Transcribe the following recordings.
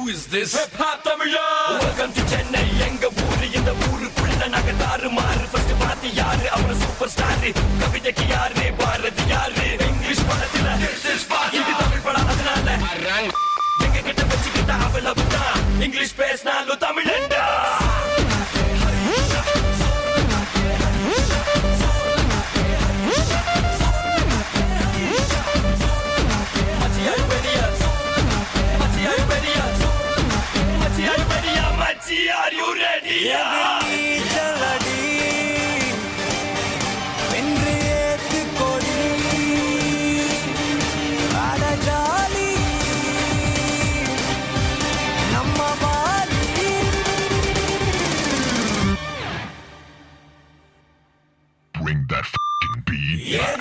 is this? Hip Hop Tamila. Welcome to Chennai, எங்க ஊரு இந்த ஊருக்குள்ள நாங்க தாறுமாறு. ஃபர்ஸ்ட் பாத்தி யாரு அவர சூப்பர் ஸ்டார், கவிதைக்கு யாரு பாரதி யாரு. இங்கிலீஷ் படத்துல இது தமிழ் படம் அதனால எங்க கிட்ட வச்சுக்கிட்ட அவ்வளவுதான். இங்கிலீஷ் பேசினாலும் தமிழண்டா. Are you ready? Bring that f***ing beat back.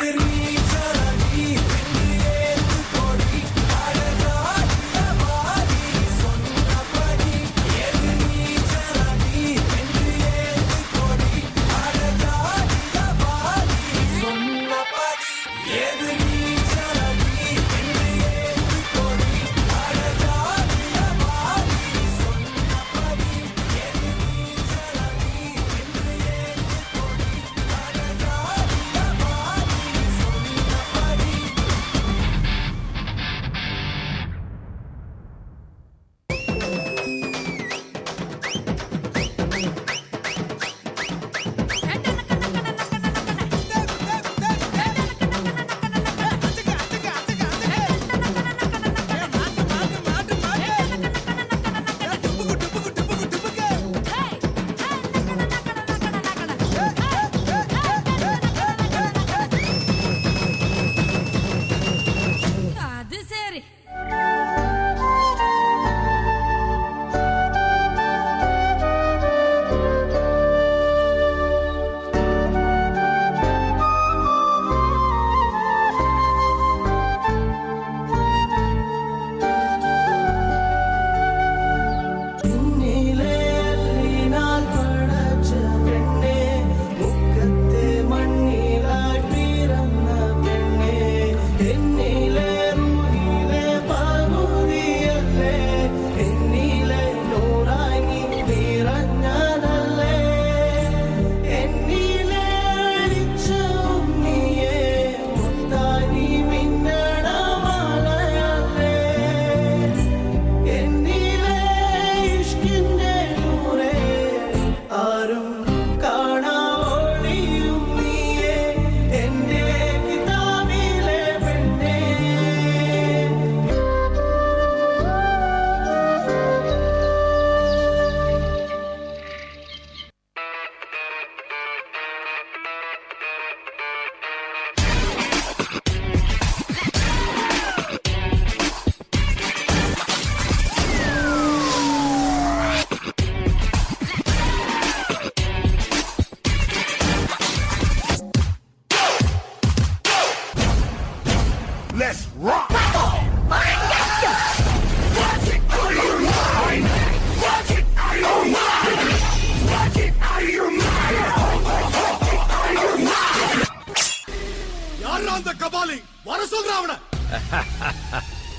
Let's rock!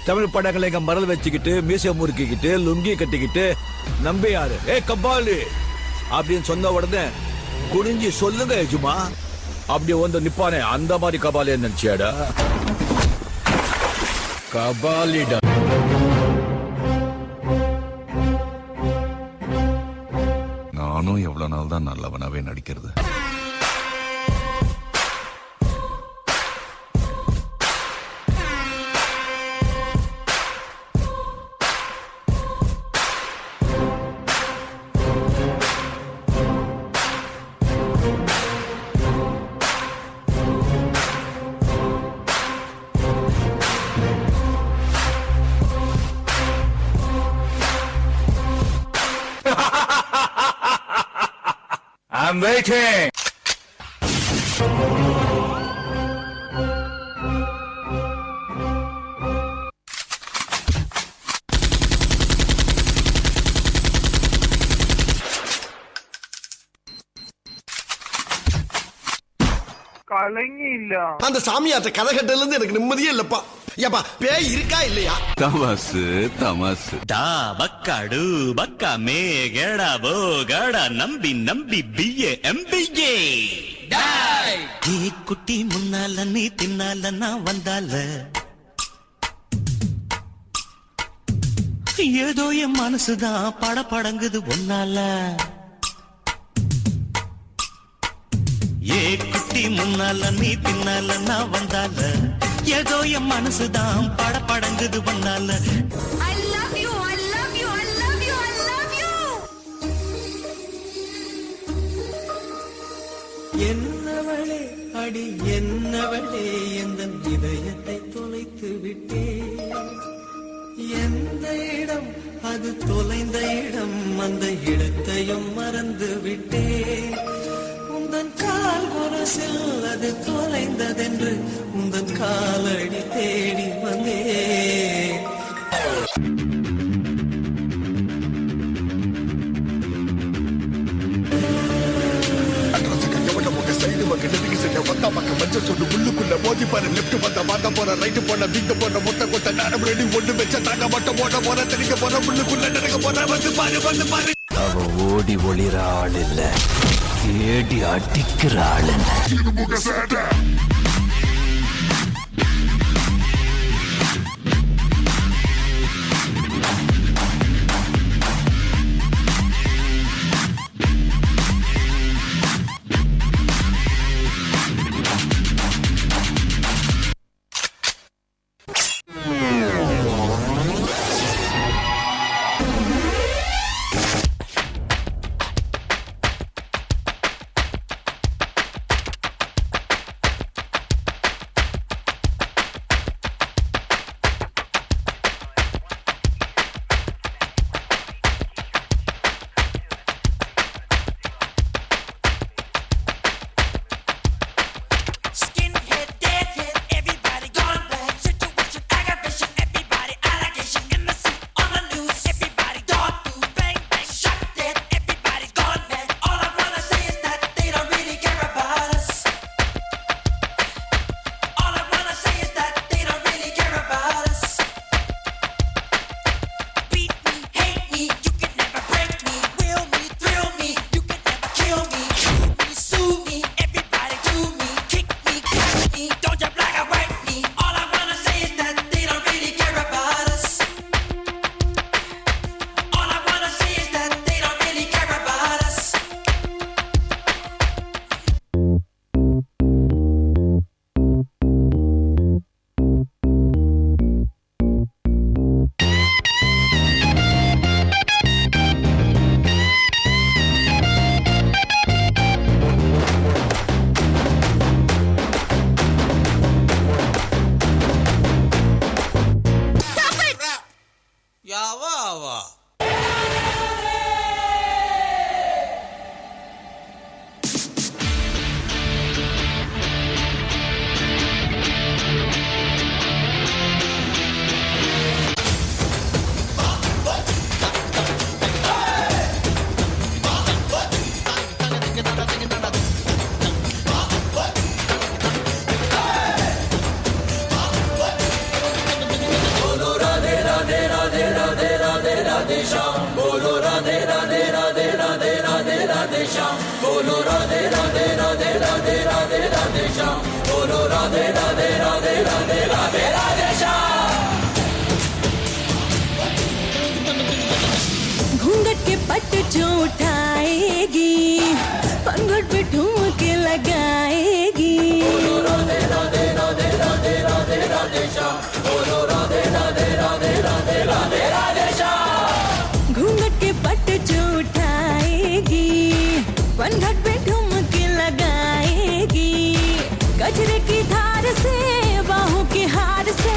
Tamil படங்களை எங்க மரல் வச்சுக்கிட்டு மீசை முறுக்கிக்கிட்டு லுங்கி கட்டிக்கிட்டு நம்பி யாரு ஏ கபாலி அப்படின்னு சொன்ன உடனே குனிஞ்சி சொல்லுங்க எஜுமா அப்படி வந்து நிப்பானே அந்த மாதிரி கபாலி நினைச்சியாடா கபாலிடா. நானும் எவ்வளவு நாள் தான் நல்லவனாவே நடிக்கிறது. I'm waiting. கலங்கி இல்ல அந்த சாமியார்ட்ட கதை கட்டல இருந்து எனக்கு நிம்மதியே இல்லப்பா. ஏப்பா பேய் இருக்கா இல்லையா? தமாசு தமாசு. டா பக்காடு பக்கா மே கேடா போ கேடா நம்பி நம்பி பிஏ எம்பிஏ ஏ குட்டி முன்னால நீ தின்னால நான் வந்தால ஏதோ என் மனசுதான் படபடங்குது ஒன்னால ஏ குட்டி முன்னால நீ பின்னால நான் வந்தால ஏதோ என் மனசுதான் படபடங்குது ஒன்னால I love you, I love you, I love you, I love you. Ennavale அடி என்னவளே எந்தன் இதயத்தை தொலைத்து விட்டே எந்த இடம் அது தொலைந்த இடம் அந்த இடத்தையும் மறந்து விட்டே உந்தன் கால் கொரசில் அது தொலைந்ததென்று உந்தன் காலடி தேடி வந்தே உள்ளுக்குள்ள மோதி பாரு லெப்ட் வந்த மாத்த போற ரைட் போன வீட்டு போன முட்டை கொட்ட நானும் ரெடி ஒண்ணு வச்ச தாங்க மட்டும் போட போற தெளிக்க போற உள்ளுக்குள்ள நடக்க போற வந்து பாரு அவ ஓடி ஒளிர ஆள் இல்ல ஏடி அடிக்கிற ஆள் घूंघट के पट जो उठाएगी पंगुट पे ठुमक लगाएगी घूंघट के पट जो उठाएगी पंगुट पे ठुमक लगाएगी गजरे की धार से बाहों के हार से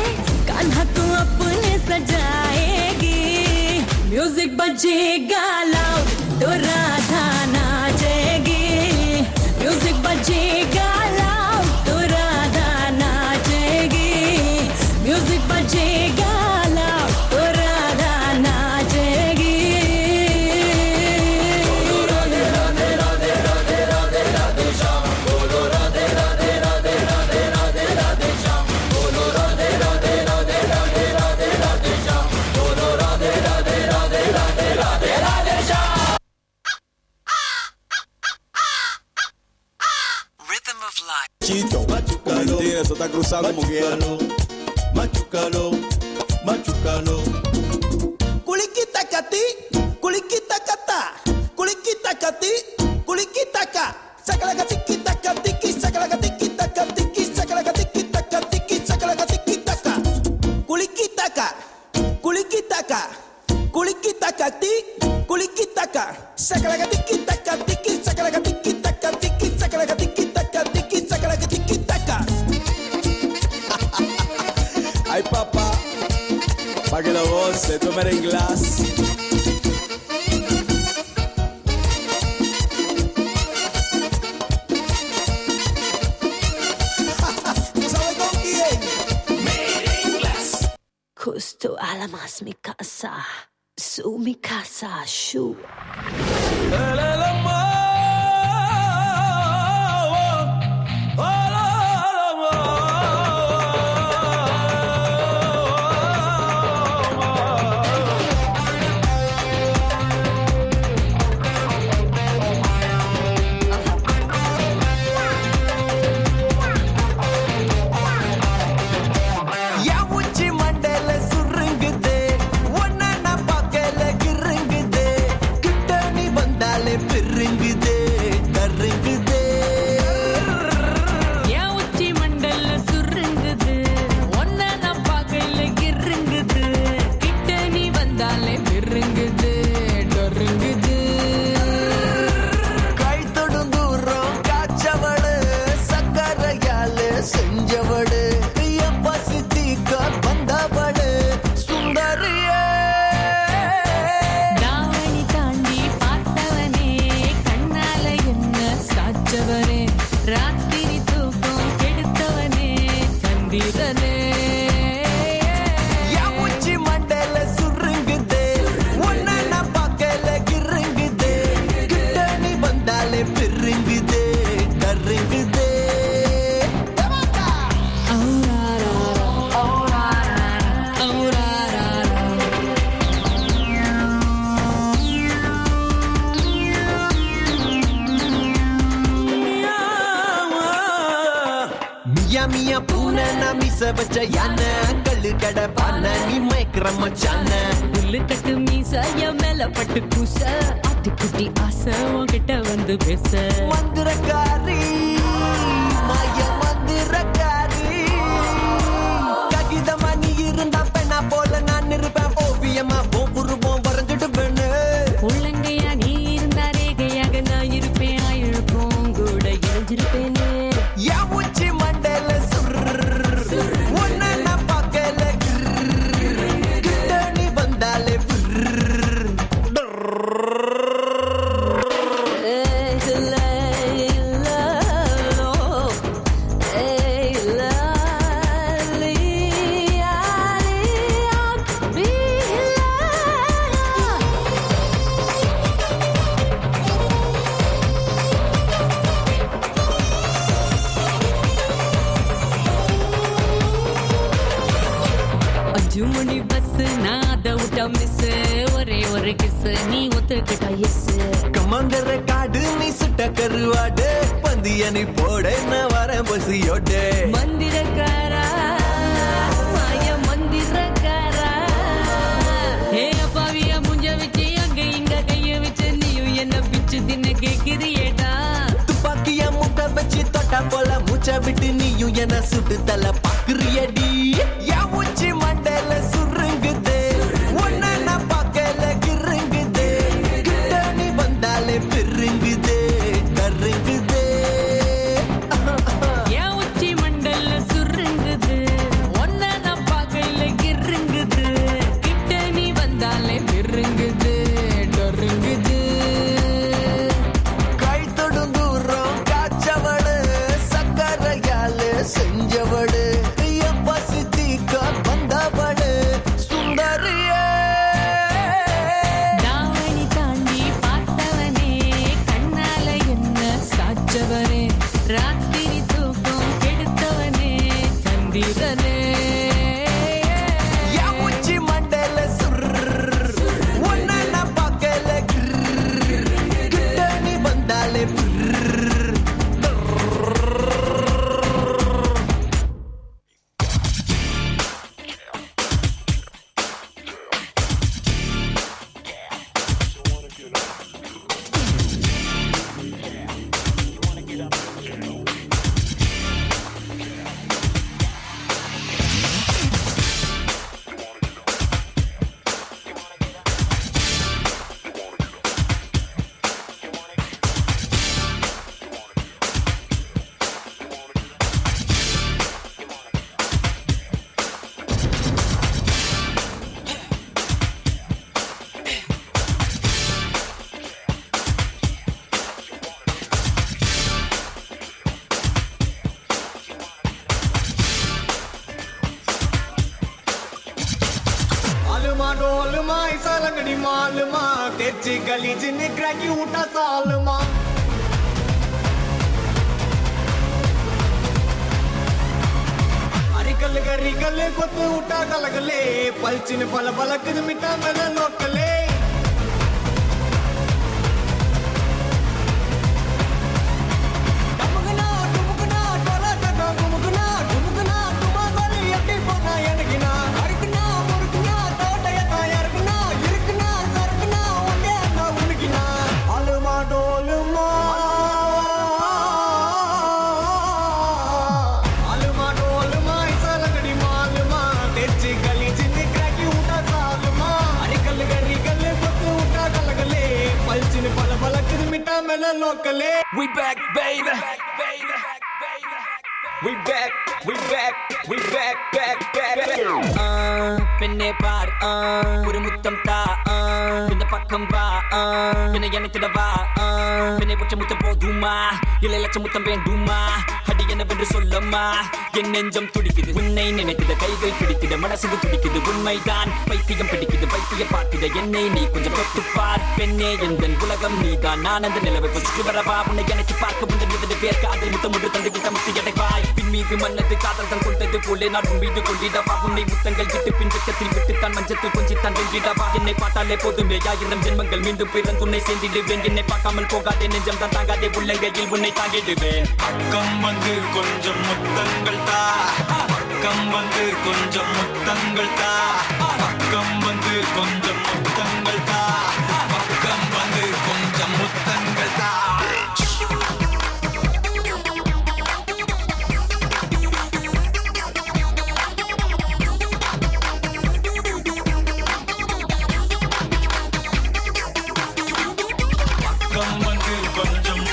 कान्हा को अपने सजाएगी म्यूजिक बजेगा लाउड तो राधा नाचेगी म्यूजिक बजेगा लाउड तो राधा नाचेगी म्यूजिक बजेगा लाउड तो राधा नाचेगी राधे राधे राधे राधे राधे राधे श्याम बोलो राधे राधे राधे राधे राधे राधे श्याम बोलो Radhe Radhe está cruzado mujer. Machucalo, machucalo. Kulikita kati, kulikita kata, kulikita kati, kulikita ka. Sakala katiki takatiki, sakala katiki takatiki, sakala katiki takatiki, sakala katiki taka. Kulikita ka, kulikita ka, kulikita kati, kulikita ka. Sakala katiki takatiki, sakala katiki takatiki, sakala katiki takatiki, sakala katiki taka. Ay papá, pa' que lo goce, tomar en glass. Justo alamas mi casa, su mi casa, shu. யாவுச்சி மண்டல சுருங்குதே ஒன்ன நான் பார்க்கல கிருங்குதே கிட்ட நீ வந்தாலே பெருங்குதே கருங்குதே என் உச்சி மண்டல சுருங்குது ஒன்ன நான் பார்க்கல கிருங்குது கிட்ட நீ வந்தாலே பெருங்குது டொருங்குது கை தொடும் தூரம் காய்ச்சவடு சக்கரையால செஞ்சவடு என் பசி தீக்க வந்தவடு சுந்தரியே தாவணி தாண்டி பார்த்தவனே கண்ணால என்ன சாச்சவனே ராத்திரி தூக்கம் கெடுத்தவனே சந்திரனே யாவுச்சி மண்டல சுருங்குதே ஒன்ன நான் பார்க்கல கிருங்குதே கிட்ட நீ வந்தாலே பெருங்குதே கருங்குதே மியா மியா பூனை நான் மிச வச்ச யானை கல்லு கடை பானை நீ மயக்கிற மச்சான புல்லு கட்டு மீசாய மேல பட்டு பூச ஆட்டுக்குட்டி ஆசை உன்கிட்ட வந்து பேச மந்திரக்காரி மாய மந்திரக்காரி ககிதமா நீ இருந்தா பெண்ணா போல நான் இருப்பேன் ஓவியமா உருவம் வரைஞ்சிடுவேன்னு உள்ளங்கையா நீ இருந்தா ரேகையாக நான் இருப்பேன் ஆயிழுப்போம் கூட எழுந்திருப்பேனே யாவுச்சி மண்டல ஒன்ன நான் பார்க்கல கிட்ட நீ வந்தாலே அஞ்சு மணி பஸ் நான் அதை விட்டா மிஸ் ஒரே ஒரு கிஸ் நீ ஒத்துக்கிட்டா எஸ் கமங்கர காடு நீ சுட்ட கருவாடு பந்திய நீ போட நான் வரேன் பசியோட மந்திரக்காரா மாய மந்திரக்காரா ஹே அப்பாவிய முஞ்ச வச்சு அங்க இங்க கைய வச்சு நீயும் என்ன பிச்சு தின்ன கேக்குறியேடா துப்பாக்கிய முட்டை வச்சு தொட்டா போல மூச்சை விட்டு நீயும் என்ன சுட்டு தலை பாக்குறியடி யாவுச்சி மண்டல சுருங்குதே ஒன்ன நான் பார்க்கல கிருங்குதே கிட்ட நீ வந்தாலே பெருங்குதே கருங்குதே என் உச்சி மண்டல சுருங்குது ஒன்ன நான் பார்க்கல கிருங்குது கிட்ட நீ வந்தாலே பெருங்குது டொருங்குது கை தொடும் தூரம் காய்ச்சவடு சக்கரையால செஞ்சவடு என் பசி தீக்க வந்த डोलमा ऐसा लगड़ी मालमा तेची गली जिन्हें क्रैकी उठा सालमा अरिकल गरिकल कोत उठा कलगले पलचिन पल पलक मिटा मेल लोकले टमगना टुमगना टोला टटा गुमगना टुमगना तुमा गली अट्टी पोना यनगिना अरकना मुरकना तोटयता यरकना इरकना सरकना ओंगे ना उनगिना अलमा डोलमा अलमा डोलमा ऐसा लगड़ी मालमा तेची गली जिन्हें क्रैकी उठा सालमा अरिकल गरिकल कोत उठा कलगले पलचिन पल पलक मिटा mail लोकले We back, baby. We back, பெண்ணே பார் ஒரு முத்தம் தா இந்த பக்கம் வா என்னை நினைத்திடவா பெண்ணை ஒற்ற முத்தம் போதுமா இல்லை லட்சம் முத்தம் வேண்டுமா அடி என்னவென்று சொல்லம்மா என் நெஞ்சம் துடிக்குது உன்னை நினைத்திட கைகள் பிடித்திட மனசு துடிக்குது உண்மைதான் பைத்தியம் பிடிக்குது பைத்தியம் பார்த்திட என்னை நீ கொஞ்சம் தொட்டுப்பார் பெண்ணே எந்த உலகம் நீதான் நான் அந்த நிலவை கொஞ்சம் வரவா உன்னை எனக்கு பார்க்க முந்த நிறுத்த பேர் காதல் முத்தம் ஒன்று தந்து கிட்ட முத்து எடைவாய் பின் மீது மன்னது காதல் தான் கொண்டது போலே நான் உன் மீது கொண்டிடவா உன்னை முத்தங்கள் விட்டு பின் வெட்டத்தில் விட்டுத்தான் மஞ்சத்தில் கொஞ்சித்தான் வென்றிடவா என்னை பார்த்தாலே போதுமே 1000 ஜென்மங்கள் மீண்டும் பிறந்து உன்னை சேர்ந்திடுவேன் என்னை பார்க்காமல் போகாதே நெஞ்சம் தான் தாங்காதே உள்ளங்கையில் உன்னை தாங்கிடுவேன் பக்கம் வந்து கொஞ்சம் முத்தங்கள் தா பக்கம் வந்து கொஞ்சம் முத்தங்கள் தா பக்கம் வந்து கொஞ்சம் முத்தங்கள் தா பக்கம் வந்து கொஞ்சம் முத்தங்கள் தா பக்கம் வந்து கொஞ்சம்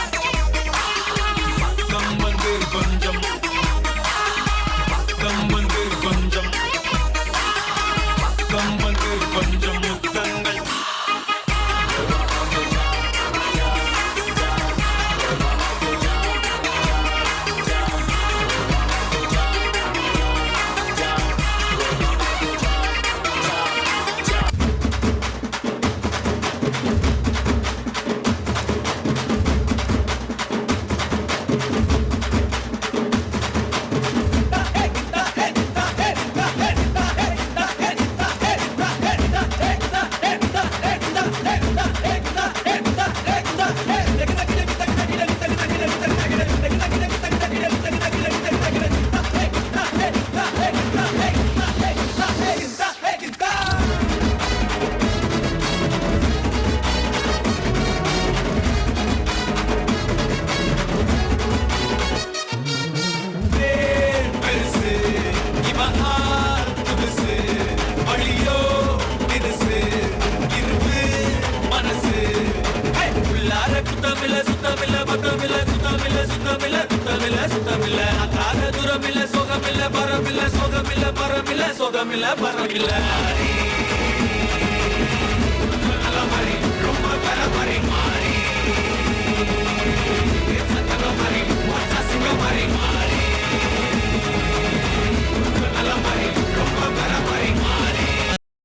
பக்கம் வந்து கொஞ்சம் பக்கம் வந்து கொஞ்சம் பக்கம் வந்து கொஞ்சம் முத்தங்கள் பெருசு இவன் ஆர் புதுசு வழியோ பெருசு இருப்பு மனசு உள்ளார குத்தமில்ல சுத்தமில்ல பக்கமில்ல குத்தமில்ல சுத்தமில்ல குத்தமில்ல சுத்தமில்ல அக்காத தூரமில்ல சோகமில்ல பரமில்ல சோகமில்ல பரமில்ல சோகமில்ல பரமில்ல